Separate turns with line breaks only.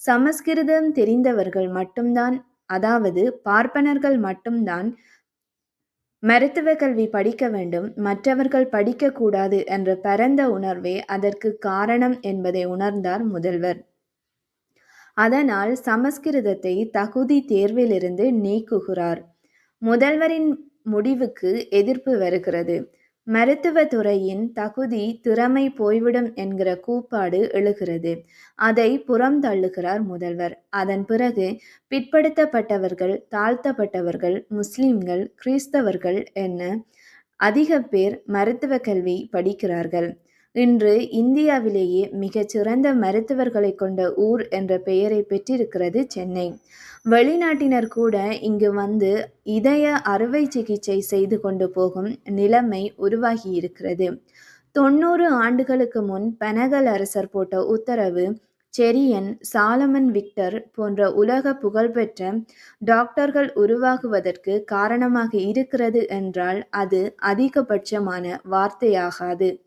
சமஸ்கிருதம் தெரிந்தவர்கள் மட்டும்தான், அதாவது பார்ப்பனர்கள் மட்டும்தான் மருத்துவ கல்வி படிக்க வேண்டும், மற்றவர்கள் படிக்கக்கூடாது என்ற பரந்த உணர்வே அதற்குக் காரணம் என்பதை உணர்ந்தார் முதல்வர். அதனால் சமஸ்கிருதத்தை தகுதி தேர்விலிருந்து நீக்குகிறார். முதல்வரின் முடிவுக்கு எதிர்ப்பு வருகிறது. மருத்துவத் துறையின் தகுதி, திறமை போய்விடும் என்கிற கூப்பாடு எழுகிறது. அதை புறந்தள்ளுகிறார் முதல்வர். அதன் பிறகு பிற்படுத்தப்பட்டவர்கள், தாழ்த்தப்பட்டவர்கள், முஸ்லிம்கள், கிறிஸ்தவர்கள் என அதிக பேர் மருத்துவ கல்வி படிக்கிறார்கள். இன்று இந்தியாவிலேயே மிகச் சிறந்த மருத்துவர்களை கொண்ட ஊர் என்ற பெயரை பெற்றிருக்கிறது சென்னை. வெளிநாட்டினர் கூட இங்கு வந்து இதய அறுவை சிகிச்சை செய்து கொண்டு போகும் நிலைமை உருவாகியிருக்கிறது. 90 ஆண்டுகளுக்கு முன் பனகல் அரசர் போட்ட உத்தரவு செரியன், சாலமன் விக்டர் போன்ற உலக புகழ்பெற்ற டாக்டர்கள் உருவாகுவதற்கு காரணமாக இருக்கிறது என்றால் அது அதிகபட்சமான வார்த்தையாகாது.